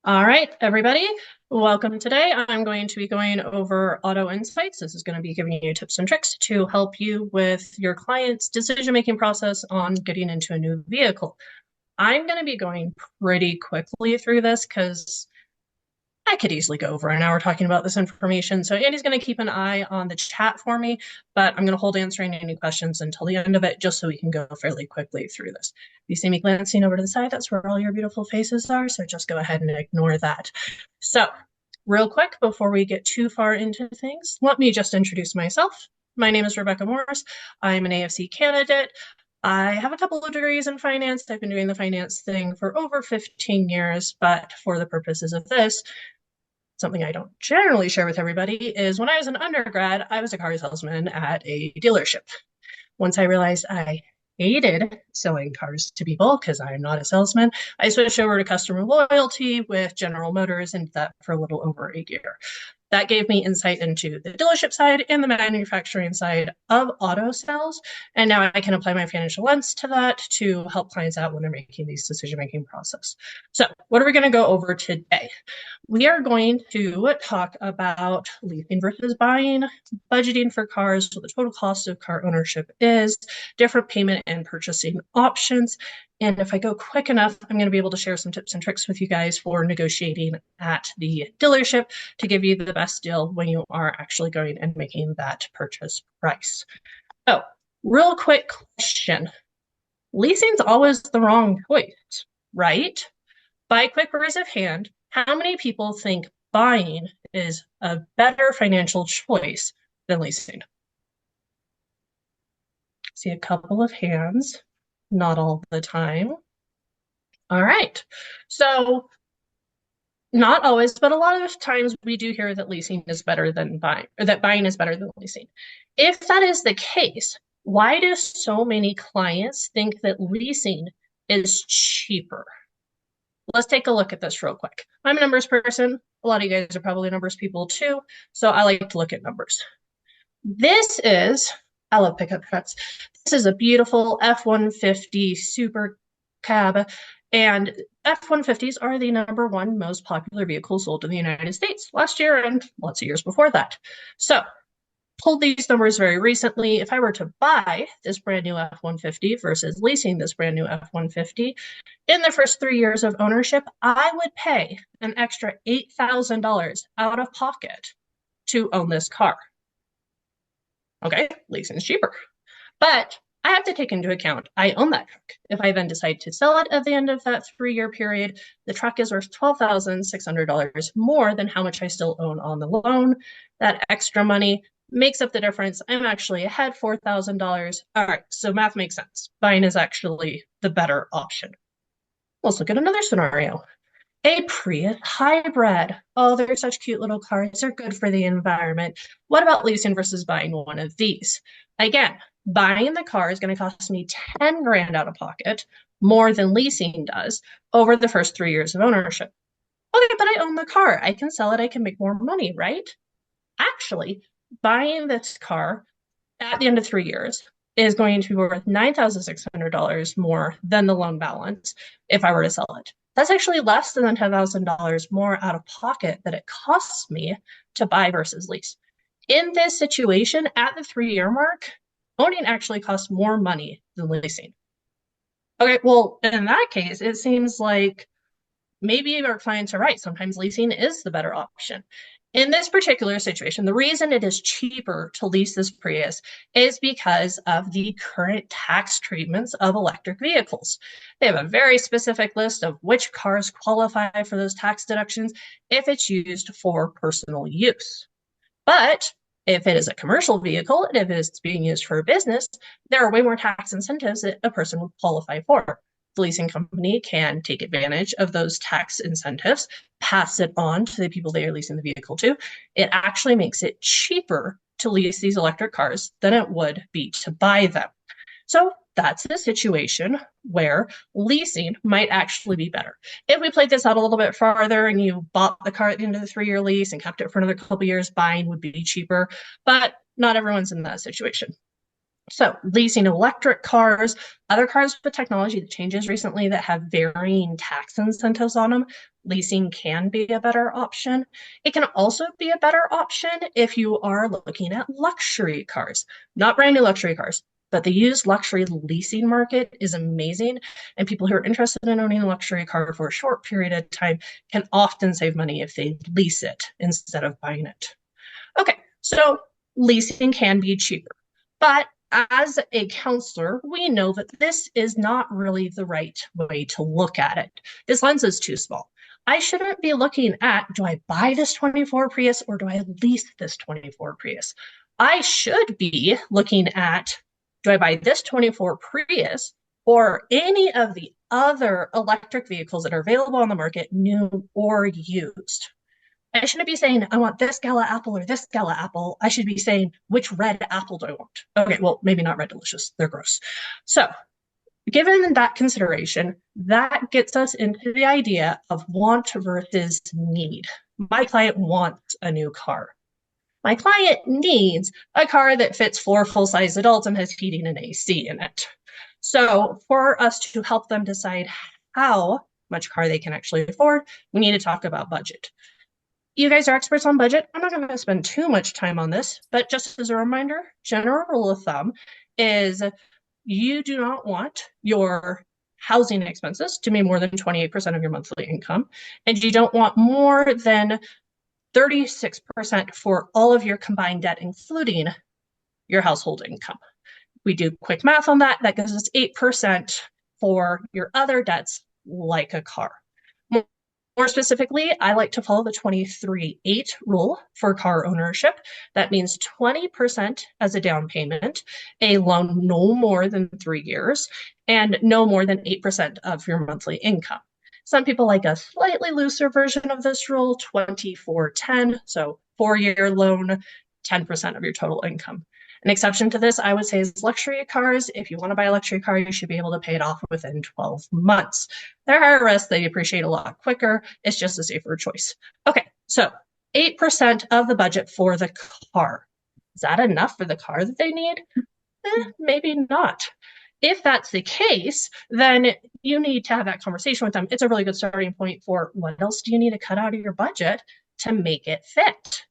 All right, everybody, welcome today. I'm going to be going over auto insights. This is going to be giving you tips and tricks to help you with your client's decision-making process on getting into a new vehicle. I'm going to be going pretty quickly through this because I could easily go over an hour talking about this information. So Andy's going to keep an eye on the chat for me, but I'm going to hold answering any questions until the end of it, just so we can go fairly quickly through this. If you see me glancing over to the side, that's where all your beautiful faces are. So just go ahead and ignore that. So real quick, before we get too far into things, let me just introduce myself. My name is Rebecca Morris. I'm an AFC candidate. I have a couple of degrees in finance. I've been doing the finance thing for over 15 years, but for the purposes of this, something I don't generally share with everybody is when I was an undergrad, I was a car salesman at a dealership. Once I realized I hated selling cars to people because I'm not a salesman, I switched over to customer loyalty with General Motors and did that for a little over a year. That gave me insight into the dealership side and the manufacturing side of auto sales. And now I can apply my financial lens to that to help clients out when they're making these decision-making process. So what are we going to go over today? We are going to talk about leasing versus buying, budgeting for cars, what the total cost of car ownership is, different payment and purchasing options. And if I go quick enough, I'm going to be able to share some tips and tricks with you guys for negotiating at the dealership to give you the best deal when you are actually going and making that purchase price. So, real quick question. Leasing's always the wrong choice, right? By quick raise of hand, how many people think buying is a better financial choice than leasing? See a couple of hands, not all the time. All right. So not always, but a lot of times we do hear that leasing is better than buying, or that buying is better than leasing. If that is the case, why do so many clients think that leasing is cheaper? Let's take a look at this real quick. I'm a numbers person. A lot of you guys are probably numbers people too. So I like to look at numbers. This is, I love pickup trucks. This is a beautiful F-150 super cab. And F-150s are the #1 most popular vehicle sold in the United States last year and lots of years before that. So pulled these numbers very recently. If I were to buy this brand new F-150 versus leasing this brand new F-150, in the first 3 years of ownership, I would pay an extra $8,000 out of pocket to own this car. Okay, leasing is cheaper. But I have to take into account I own that truck. If I then decide to sell it at the end of that 3-year period, the truck is worth $12,600 more than how much I still own on the loan. That extra money makes up the difference. I'm actually ahead $4,000. All right, so math makes sense. Buying is actually the better option. Let's look at another scenario. A Prius hybrid. Oh, they're such cute little cars. They're good for the environment. What about leasing versus buying one of these? Again, buying the car is going to cost me 10 grand out of pocket, more than leasing does over the first 3 years of ownership. Okay, but I own the car. I can sell it. I can make more money, right? Actually, buying this car at the end of 3 years is going to be worth $9,600 more than the loan balance if I were to sell it. That's actually less than $10,000 more out of pocket that it costs me to buy versus lease. In this situation, at the 3-year mark, owning actually costs more money than leasing. Okay, well, in that case, it seems like maybe our clients are right. Sometimes leasing is the better option. In this particular situation, the reason it is cheaper to lease this Prius is because of the current tax treatments of electric vehicles. They have a very specific list of which cars qualify for those tax deductions if it's used for personal use. But if it is a commercial vehicle and if it's being used for a business, there are way more tax incentives that a person would qualify for. The leasing company can take advantage of those tax incentives, pass it on to the people they are leasing the vehicle to. It actually makes it cheaper to lease these electric cars than it would be to buy them. So that's a situation where leasing might actually be better. If we played this out a little bit farther and you bought the car at the end of the 3-year lease and kept it for another couple years, buying would be cheaper, but not everyone's in that situation. So, leasing electric cars, other cars with technology that changes recently that have varying tax incentives on them, leasing can be a better option. It can also be a better option if you are looking at luxury cars, not brand new luxury cars. But the used luxury leasing market is amazing. And people who are interested in owning a luxury car for a short period of time can often save money if they lease it instead of buying it. Okay, so leasing can be cheaper. But as a counselor, we know that this is not really the right way to look at it. This lens is too small. I shouldn't be looking at, do I buy this 24 Prius or do I lease this 24 Prius? I should be looking at, do I buy this 24 Prius or any of the other electric vehicles that are available on the market, new or used? I shouldn't be saying, I want this Gala apple or this Gala apple. I should be saying, which red apple do I want? Okay, well, maybe not red delicious. They're gross. So, given that consideration, that gets us into the idea of want versus need. My client wants a new car. My client needs a car that fits 4 full-size adults and has heating and AC in it. So, for us to help them decide how much car they can actually afford, we need to talk about budget. You guys are experts on budget. I'm not going to spend too much time on this, but just as a reminder, general rule of thumb is you do not want your housing expenses to be more than 28% of your monthly income, and you don't want more than 36% for all of your combined debt, including your household income. We do quick math on that. That gives us 8% for your other debts, like a car. More specifically, I like to follow the 23-8 rule for car ownership. That means 20% as a down payment, a loan no more than 3 years, and no more than 8% of your monthly income. Some people like a slightly looser version of this rule, 24-10, so 4-year loan, 10% of your total income. An exception to this, I would say, is luxury cars. If you want to buy a luxury car, you should be able to pay it off within 12 months. They're higher risk, they depreciate a lot quicker. It's just a safer choice. Okay, so 8% of the budget for the car. Is that enough for the car that they need? Maybe not. If that's the case, then you need to have that conversation with them. It's a really good starting point for what else do you need to cut out of your budget to make it fit?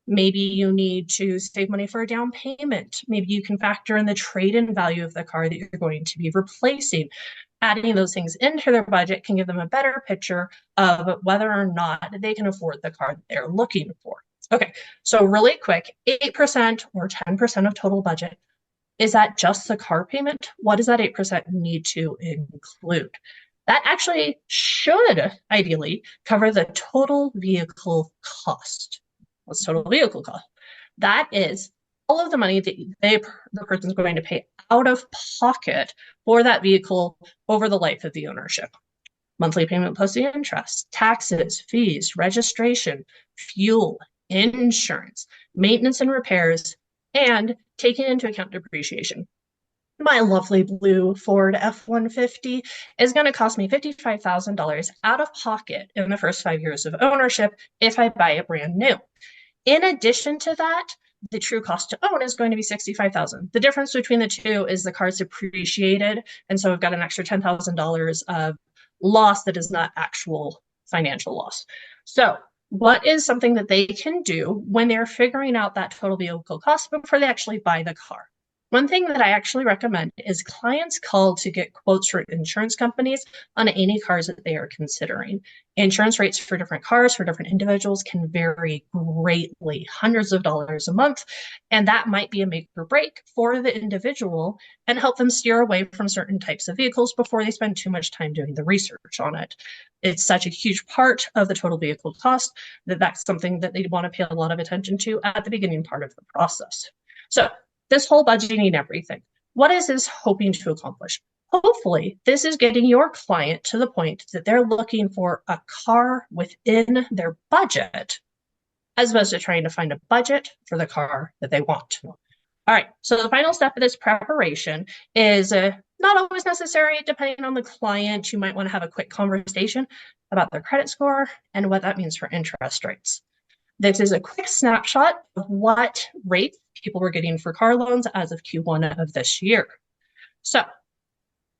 Maybe you need to save money for a down payment. Maybe you can factor in the trade-in value of the car that you're going to be replacing. Adding those things into their budget can give them a better picture of whether or not they can afford the car that they're looking for. Okay, so really quick, 8% or 10% of total budget. Is that just the car payment? What does that 8% need to include? That actually should ideally cover the total vehicle cost. What's total vehicle cost? That is all of the money that the person's going to pay out of pocket for that vehicle over the life of the ownership. Monthly payment plus the interest, taxes, fees, registration, fuel, insurance, maintenance and repairs, and taking into account depreciation. My lovely blue Ford F-150 is going to cost me $55,000 out of pocket in the first 5 years of ownership if I buy it brand new. In addition to that, the true cost to own is going to be $65,000. The difference between the two is the car's depreciated, and so I've got an extra $10,000 of loss that is not actual financial loss. So, what is something that they can do when they're figuring out that total vehicle cost before they actually buy the car? One thing that I actually recommend is clients call to get quotes from insurance companies on any cars that they are considering. Insurance rates for different cars for different individuals can vary greatly, hundreds of dollars a month, and that might be a make or break for the individual and help them steer away from certain types of vehicles before they spend too much time doing the research on it. It's such a huge part of the total vehicle cost that that's something that they want to pay a lot of attention to at the beginning part of the process. So this whole budgeting and everything, what is this hoping to accomplish? Hopefully, this is getting your client to the point that they're looking for a car within their budget, as opposed to trying to find a budget for the car that they want. All right, so the final step of this preparation is not always necessary, depending on the client. You might want to have a quick conversation about their credit score and what that means for interest rates. This is a quick snapshot of what rates people were getting for car loans as of Q1 of this year. So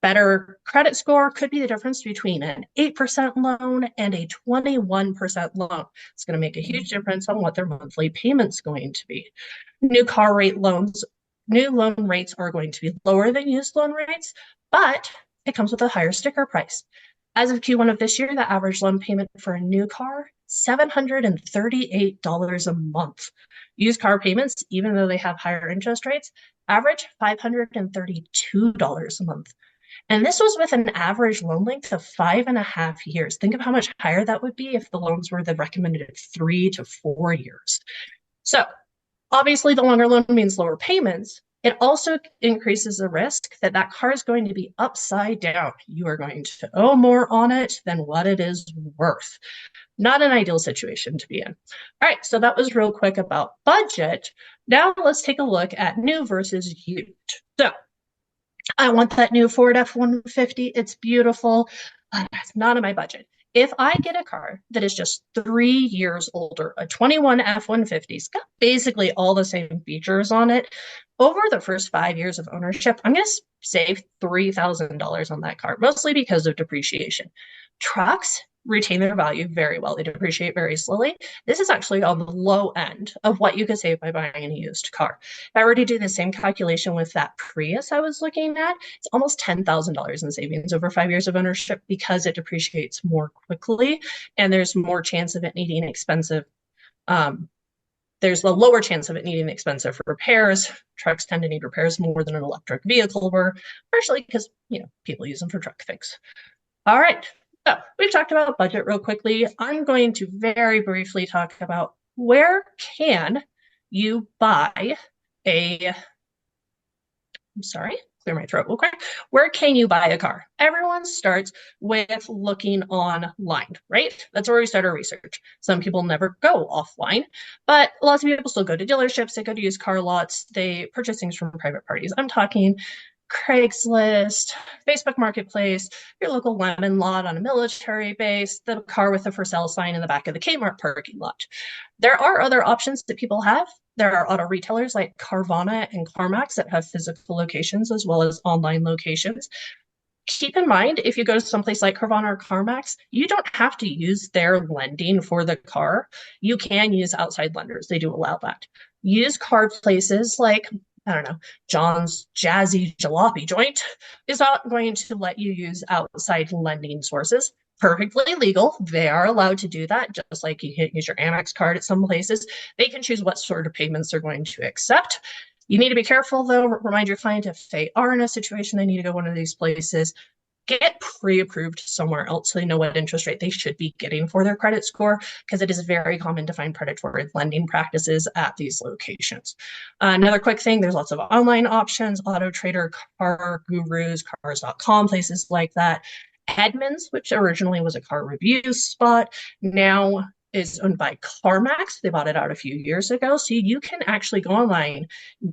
better credit score could be the difference between an 8% loan and a 21% loan. It's going to make a huge difference on what their monthly payment's going to be. New loan rates are going to be lower than used loan rates, but it comes with a higher sticker price. As of Q1 of this year, the average loan payment for a new car, $738 a month. Used car payments, even though they have higher interest rates, average $532 a month. And this was with an average loan length of 5.5 years. Think of how much higher that would be if the loans were the recommended 3 to 4 years. So obviously, the longer loan means lower payments. It also increases the risk that that car is going to be upside down. You are going to owe more on it than what it is worth. Not an ideal situation to be in. All right, so that was real quick about budget. Now let's take a look at new versus used. So I want that new Ford F-150. It's beautiful. It's not in my budget. If I get a car that is just 3 years older, a 21 F-150, it's got basically all the same features on it, over the first 5 years of ownership, I'm going to save $3,000 on that car, mostly because of depreciation. Trucks retain their value very well. They depreciate very slowly. This is actually on the low end of what you could save by buying a used car. If I were to do the same calculation with that Prius I was looking at, it's almost $10,000 in savings over 5 years of ownership because it depreciates more quickly and there's more chance of it needing expensive there's a lower chance of it needing expensive repairs. Trucks tend to need repairs more than an electric vehicle were, partially because, people use them for truck things. All right. So we've talked about budget real quickly. I'm going to very briefly talk about where can you buy clear my throat real quick. Where can you buy a car? Everyone starts with looking online, right? That's where we start our research. Some people never go offline, but lots of people still go to dealerships. They go to used car lots. They purchase things from private parties. I'm talking Craigslist, Facebook Marketplace, your local lemon lot on a military base, the car with the for sale sign in the back of the Kmart parking lot. There are other options that people have. There are auto retailers like Carvana and CarMax that have physical locations as well as online locations. Keep in mind, if you go to someplace like Carvana or CarMax, you don't have to use their lending for the car. You can use outside lenders. They do allow that. Used car places like John's Jazzy Jalopy Joint is not going to let you use outside lending sources. Perfectly legal. They are allowed to do that, just like you can use your Amex card at some places. They can choose what sort of payments they're going to accept. You need to be careful, though. Remind your client if they are in a situation they need to go one of these places, get pre-approved somewhere else so they know what interest rate they should be getting for their credit score, because it is very common to find predatory lending practices at these locations. Another quick thing, there's lots of online options, Auto Trader, Car Gurus, Cars.com, places like that. Edmunds, which originally was a car review spot, now is owned by CarMax. They bought it out a few years ago. So you can actually go online,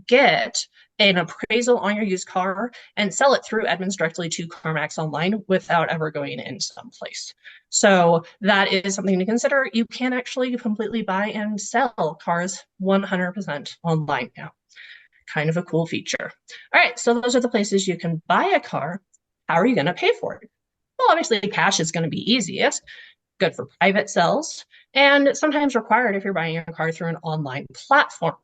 get an appraisal on your used car, and sell it through Edmunds directly to CarMax online without ever going in someplace. So that is something to consider. You can actually completely buy and sell cars 100% online now. Kind of a cool feature. All right, so those are the places you can buy a car. How are you going to pay for it? Well, obviously, cash is going to be easiest. Good for private sales, and sometimes required if you're buying a car through an online platform.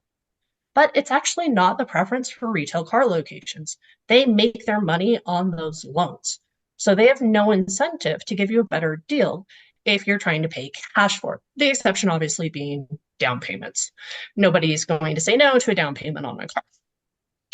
But it's actually not the preference for retail car locations. They make their money on those loans. So they have no incentive to give you a better deal if you're trying to pay cash for it. The exception obviously being down payments. Nobody's going to say no to a down payment on a car.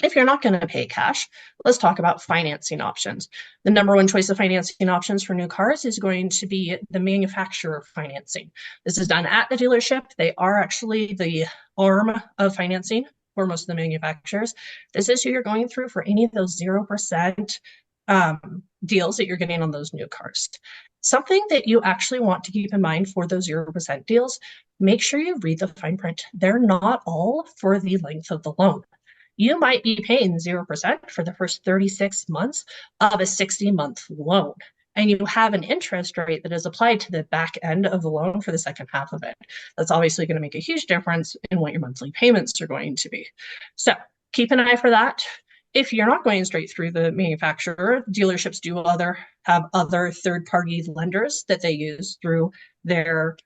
If you're not going to pay cash, let's talk about financing options. The number one choice of financing options for new cars is going to be the manufacturer financing. This is done at the dealership. They are actually the arm of financing for most of the manufacturers. This is who you're going through for any of those 0% deals that you're getting on those new cars. Something that you actually want to keep in mind for those 0% deals, make sure you read the fine print. They're not all for the length of the loan. You might be paying 0% for the first 36 months of a 60-month loan. and you have an interest rate that is applied to the back end of the loan for the second half of it. That's obviously going to make a huge difference in what your monthly payments are going to be. So keep an eye for that. If you're not going straight through the manufacturer, dealerships do have other third-party lenders that they use through their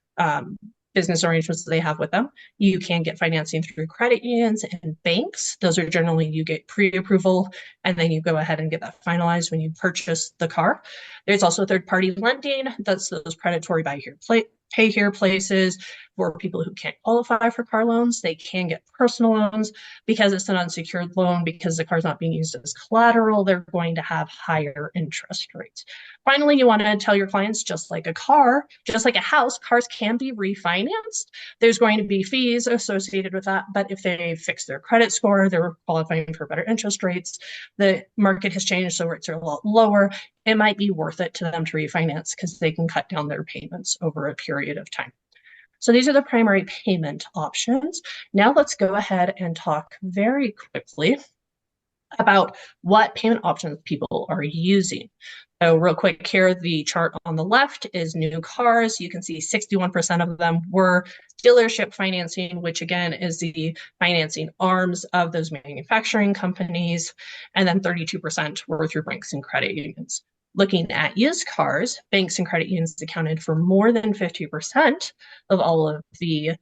business arrangements that they have with them. You can get financing through credit unions and banks. Those are generally, you get pre-approval and then you go ahead and get that finalized when you purchase the car. There's also third-party lending. That's those predatory buy here, pay here places for people who can't qualify for car loans. They can get personal loans because it's an unsecured loan, because the car's not being used as collateral. They're going to have higher interest rates. Finally, you want to tell your clients, just like a car, just like a house, cars can be refinanced. There's going to be fees associated with that, but if they fix their credit score, they're qualifying for better interest rates. The market has changed, so rates are a lot lower. It might be worth it to them to refinance because they can cut down their payments over a period of time. So these are the primary payment options. Now let's go ahead and talk very quickly about what payment options people are using. So real quick here, the chart on the left is new cars. You can see 61% of them were dealership financing, which again is the financing arms of those manufacturing companies. And then 32% were through banks and credit unions. Looking at used cars, banks and credit unions accounted for more than 50% of all of the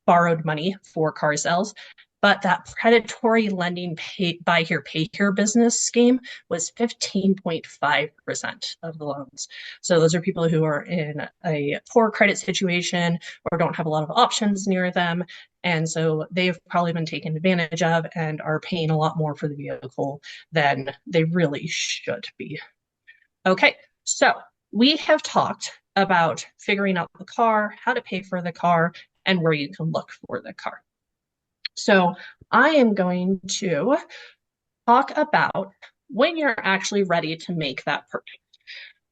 borrowed money for car sales. But that predatory lending buy here, pay here business scheme was 15.5% of the loans. So those are people who are in a poor credit situation or don't have a lot of options near them. And so they've probably been taken advantage of and are paying a lot more for the vehicle than they really should be. Okay, so we have talked about figuring out the car, how to pay for the car, and where you can look for the car. So I am going to talk about when you're actually ready to make that purchase.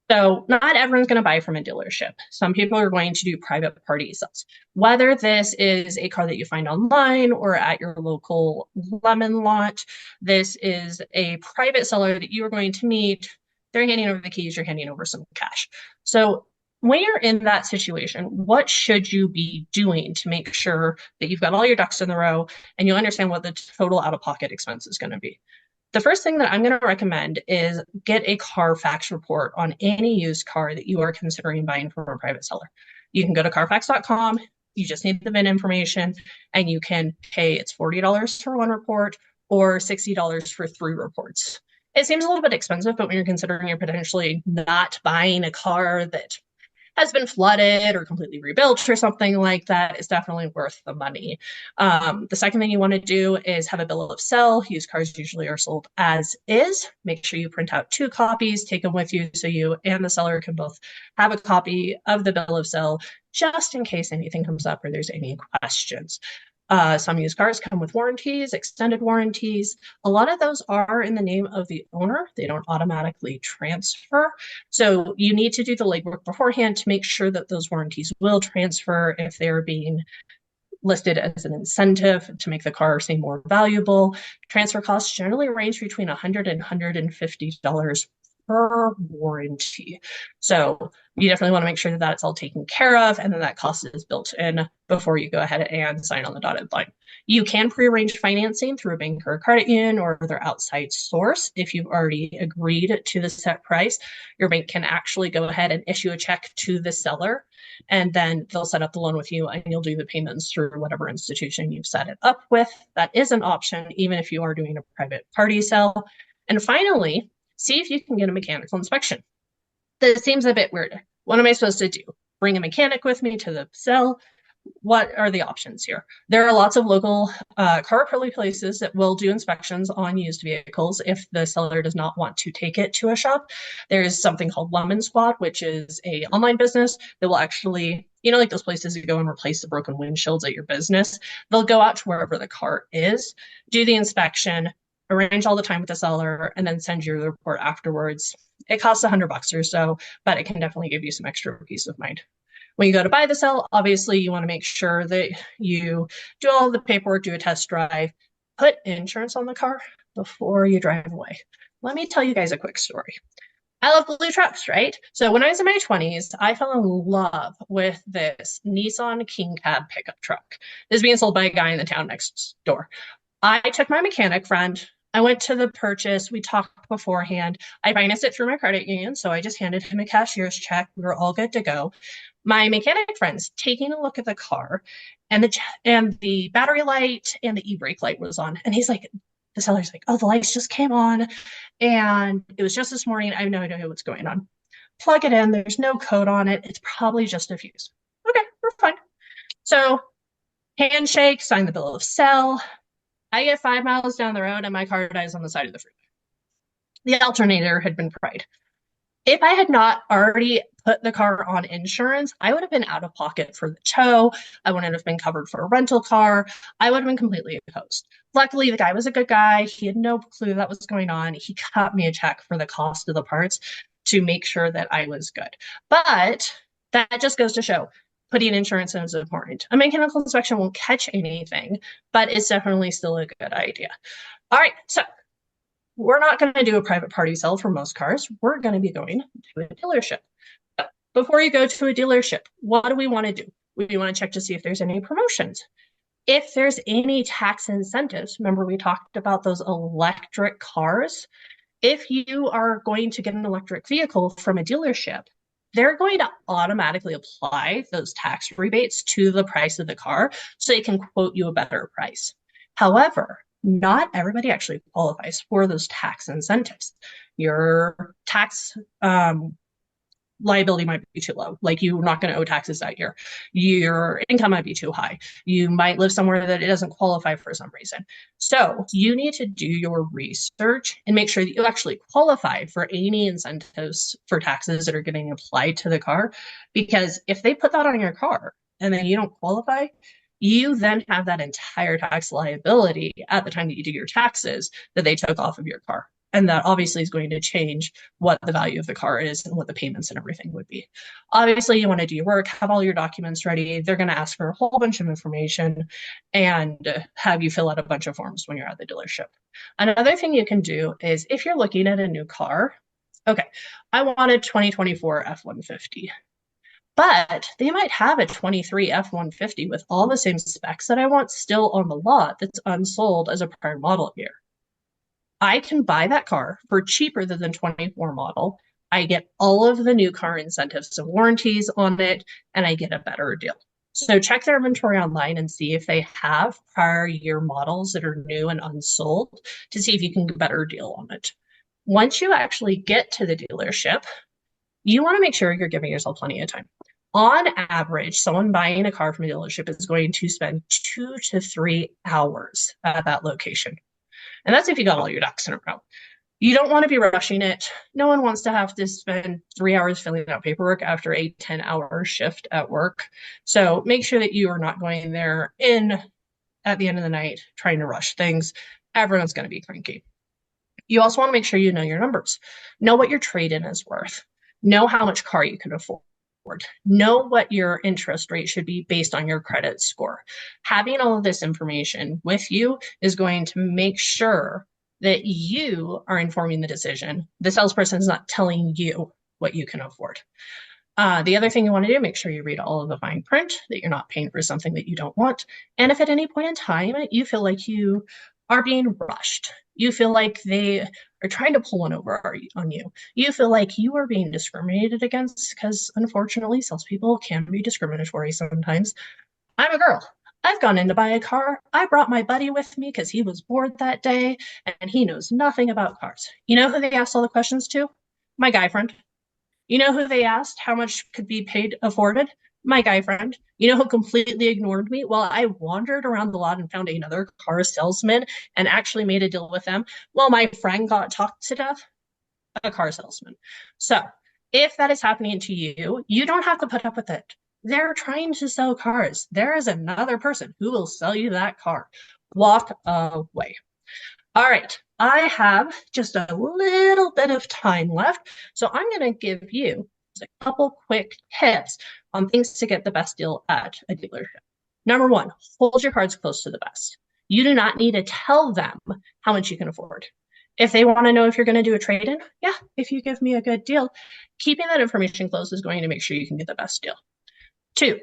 So not everyone's going to buy from a dealership. Some people are going to do private party sales. Whether this is a car that you find online or at your local lemon lot, this is a private seller that you are going to meet. They're handing over the keys, you're handing over some cash. So when you're in that situation, what should you be doing to make sure that you've got all your ducks in a row and you understand what the total out-of-pocket expense is going to be? The first thing that I'm going to recommend is get a Carfax report on any used car that you are considering buying from a private seller. You can go to carfax.com, you just need the VIN information, and you can pay, it's $40 for one report or $60 for 3 reports. It seems a little bit expensive, but when you're considering you're potentially not buying a car that has been flooded or completely rebuilt or something like that, is definitely worth the money. The second thing you want to do is have a bill of sale. Used cars usually are sold as is. Make sure you print out 2 copies, take them with you so you and the seller can both have a copy of the bill of sale just in case anything comes up or there's any questions. Some used cars come with warranties, extended warranties. A lot of those are in the name of the owner. They don't automatically transfer. So you need to do the legwork beforehand to make sure that those warranties will transfer if they're being listed as an incentive to make the car seem more valuable. Transfer costs generally range between $100 and $150 per warranty. So you definitely want to make sure that that's all taken care of and then that cost is built in before you go ahead and sign on the dotted line. You can pre-arrange financing through a bank or a credit union or their outside source. If you've already agreed to the set price, your bank can actually go ahead and issue a check to the seller, and then they'll set up the loan with you and you'll do the payments through whatever institution you've set it up with. That is an option, even if you are doing a private party sale. And finally, see if you can get a mechanical inspection. That seems a bit weird. What am I supposed to do? Bring a mechanic with me to the sale? What are the options here? There are lots of local car places that will do inspections on used vehicles if the seller does not want to take it to a shop. There's something called Lemon Squad, which is a online business that will actually, like those places you go and replace the broken windshields at your business. They'll go out to wherever the car is, do the inspection, arrange all the time with the seller, and then send you the report afterwards. It costs $100 or so, but it can definitely give you some extra peace of mind. When you go to buy the cell, obviously you want to make sure that you do all the paperwork, do a test drive, put insurance on the car before you drive away. Let me tell you guys a quick story. I love blue trucks, right? So when I was in my 20s, I fell in love with this Nissan King Cab pickup truck. This is being sold by a guy in the town next door. I took my mechanic friend. I went to the purchase. We talked beforehand. I financed it through my credit union, so I just handed him a cashier's check. We were all good to go. My mechanic friend's taking a look at the car, and the battery light and the e-brake light was on, and he's like, the seller's like, "Oh, the lights just came on, and it was just this morning. I have no idea what's going on." Plug it in. There's no code on it. It's probably just a fuse. Okay, we're fine. So handshake, sign the bill of sale. I get 5 miles down the road and my car dies on the side of the freeway. The alternator had been pried. If I had not already put the car on insurance, I would have been out of pocket for the tow. I wouldn't have been covered for a rental car. I would have been completely opposed. Luckily, the guy was a good guy. He had no clue that was going on. He cut me a check for the cost of the parts to make sure that I was good. But that just goes to show putting insurance in is important. A mechanical inspection won't catch anything, but it's definitely still a good idea. All right, so we're not going to do a private party sale for most cars. We're going to be going to a dealership. Before you go to a dealership, what do we want to do? We want to check to see if there's any promotions. If there's any tax incentives, remember we talked about those electric cars. If you are going to get an electric vehicle from a dealership, they're going to automatically apply those tax rebates to the price of the car so they can quote you a better price. However, not everybody actually qualifies for those tax incentives. Your tax liability might be too low. Like you're not going to owe taxes that year. Your income might be too high. You might live somewhere that it doesn't qualify for some reason. So you need to do your research and make sure that you actually qualify for any incentives for taxes that are getting applied to the car. Because if they put that on your car and then you don't qualify, you then have that entire tax liability at the time that you do your taxes that they took off of your car. And that obviously is going to change what the value of the car is and what the payments and everything would be. Obviously, you want to do your work, have all your documents ready. They're going to ask for a whole bunch of information and have you fill out a bunch of forms when you're at the dealership. Another thing you can do is if you're looking at a new car, okay, I wanted 2024 F-150. But they might have a 23 F-150 with all the same specs that I want still on the lot that's unsold as a prior model year. I can buy that car for cheaper than the 24 model. I get all of the new car incentives and warranties on it, and I get a better deal. So check their inventory online and see if they have prior year models that are new and unsold to see if you can get a better deal on it. Once you actually get to the dealership, you want to make sure you're giving yourself plenty of time. On average, someone buying a car from a dealership is going to spend 2 to 3 hours at that location. And that's if you got all your ducks in a row. You don't want to be rushing it. No one wants to have to spend 3 hours filling out paperwork after a 10-hour shift at work. So make sure that you are not going there in at the end of the night trying to rush things. Everyone's going to be cranky. You also want to make sure you know your numbers. Know what your trade-in is worth. Know how much car you can afford. Know what your interest rate should be based on your credit score. Having all of this information with you is going to make sure that you are informing the decision. The salesperson is not telling you what you can afford. The other thing you want to do, make sure you read all of the fine print, that you're not paying for something that you don't want. And if at any point in time you feel like you are being rushed, you feel like they are trying to pull one over on you, you feel like you are being discriminated against, because unfortunately, salespeople can be discriminatory sometimes. I'm a girl. I've gone in to buy a car. I brought my buddy with me because he was bored that day and he knows nothing about cars. You know who they asked all the questions to? My guy friend. You know who they asked how much could be paid afforded? My guy friend. You know who completely ignored me while I wandered around the lot and found another car salesman and actually made a deal with them? Well, my friend got talked to death. A car salesman. So if that is happening to you, you don't have to put up with it. They're trying to sell cars. There is another person who will sell you that car. Walk away. All right, I have just a little bit of time left, so I'm going to give you just a couple quick tips on things to get the best deal at a dealership. Number one, hold your cards close to the vest. You do not need to tell them how much you can afford. If they want to know if you're going to do a trade-in, yeah, if you give me a good deal, keeping that information close is going to make sure you can get the best deal. Two,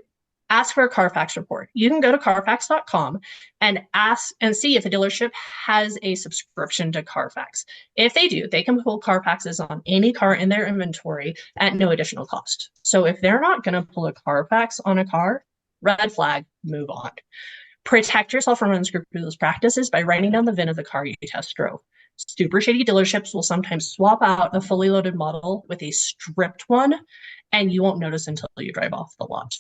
ask for a Carfax report. You can go to carfax.com and ask and see if a dealership has a subscription to Carfax. If they do, they can pull Carfaxes on any car in their inventory at no additional cost. So if they're not going to pull a Carfax on a car, red flag, move on. Protect yourself from unscrupulous practices by writing down the VIN of the car you test drove. Super shady dealerships will sometimes swap out a fully loaded model with a stripped one, and you won't notice until you drive off the lot.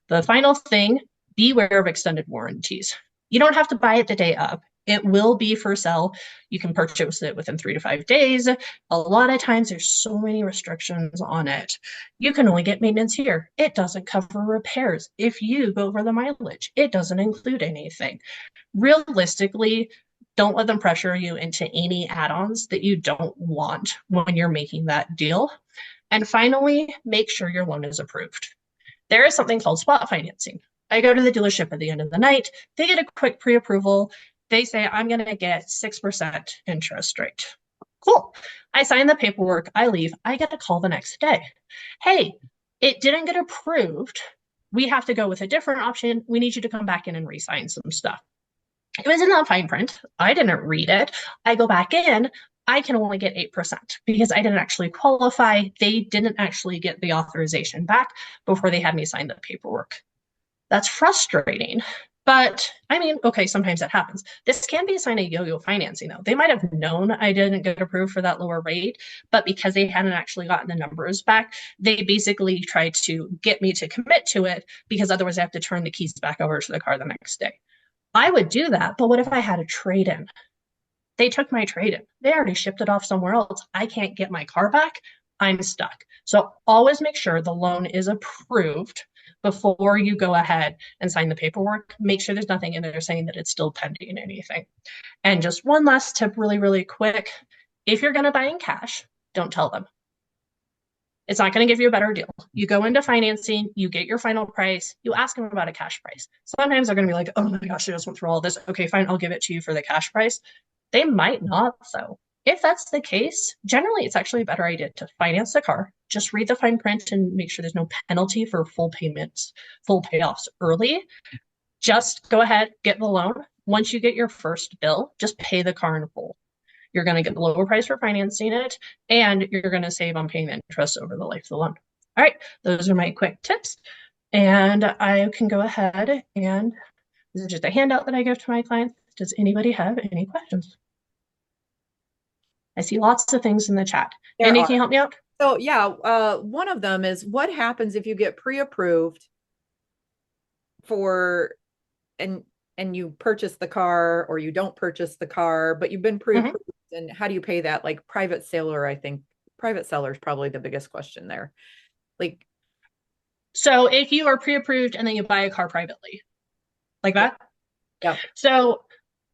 The final thing, beware of extended warranties. You don't have to buy it the day up. It will be for sale. You can purchase it within 3 to 5 days. A lot of times there's so many restrictions on it. You can only get maintenance here. It doesn't cover repairs. If you go over the mileage, it doesn't include anything. Realistically, don't let them pressure you into any add-ons that you don't want when you're making that deal. And finally, make sure your loan is approved. There is something called spot financing. I go to the dealership at the end of the night. They get a quick pre-approval. They say, I'm going to get 6% interest rate. Cool. I sign the paperwork. I leave. I get a call the next day. Hey, it didn't get approved. We have to go with a different option. We need you to come back in and re-sign some stuff. It was in the fine print. I didn't read it. I go back in. I can only get 8% because I didn't actually qualify. They didn't actually get the authorization back before they had me sign the paperwork. That's frustrating. But I mean, okay, sometimes that happens. This can be a sign of yo-yo financing, though. They might have known I didn't get approved for that lower rate, but because they hadn't actually gotten the numbers back, they basically tried to get me to commit to it because otherwise I have to turn the keys back over to the car the next day. I would do that, but what if I had a trade-in? They took my trade-in. They already shipped it off somewhere else. I can't get my car back. I'm stuck. So always make sure the loan is approved before you go ahead and sign the paperwork. Make sure there's nothing in there saying that it's still pending anything. And just one last tip, really, really quick. If you're going to buy in cash, don't tell them. It's not going to give you a better deal. You go into financing, you get your final price, you ask them about a cash price. Sometimes they're going to be like, oh my gosh, I just went through all this. Okay, fine, I'll give it to you for the cash price. They might not, though. If that's the case, generally it's actually a better idea to finance the car. Just read the fine print and make sure there's no penalty for full payments, full payoffs early. Just go ahead, get the loan. Once you get your first bill, just pay the car in full. You're going to get the lower price for financing it, and you're going to save on paying the interest over the life of the loan. All right, those are my quick tips. And I can go ahead and this is just a handout that I give to my clients. Does anybody have any questions? I see lots of things in the chat. Andy, can you help me out? So yeah, one of them is what happens if you get pre-approved for and you purchase the car or you don't purchase the car, but you've been pre-approved, and how do you pay that? Like private seller, I think private seller is probably the biggest question there. Like, so if you are pre-approved and then you buy a car privately, like that? yeah. So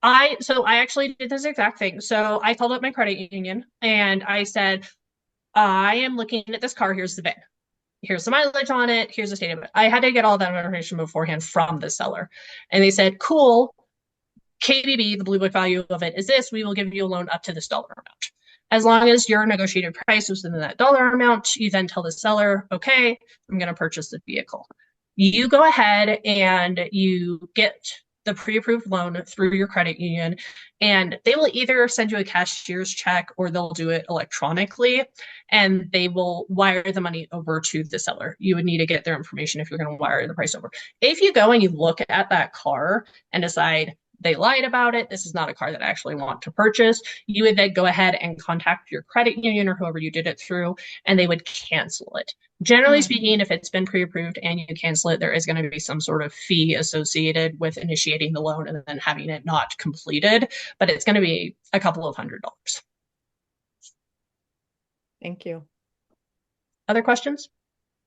I actually did this exact thing. So I called up my credit union and I said, I am looking at this car. Here's the VIN. Here's the mileage on it. Here's the state of it. I had to get all that information beforehand from the seller. And they said, cool, KBB, the blue book value of it is this. We will give you a loan up to this dollar amount. As long as your negotiated price is within that dollar amount, you then tell the seller, okay, I'm going to purchase the vehicle. You go ahead and you get the pre-approved loan through your credit union, and they will either send you a cashier's check or they'll do it electronically, and they will wire the money over to the seller. You would need to get their information if you're going to wire the price over. If you go and you look at that car and decide they lied about it, this is not a car that I actually want to purchase, you would then go ahead and contact your credit union or whoever you did it through, and they would cancel it. Generally speaking, if it's been pre-approved and you cancel it, there is going to be some sort of fee associated with initiating the loan and then having it not completed, but it's going to be a couple of $100s. Thank you. Other questions?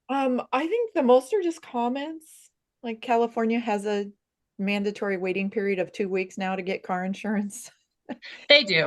I think the most are just comments. Like California has a mandatory waiting period of 2 weeks now to get car insurance. They do.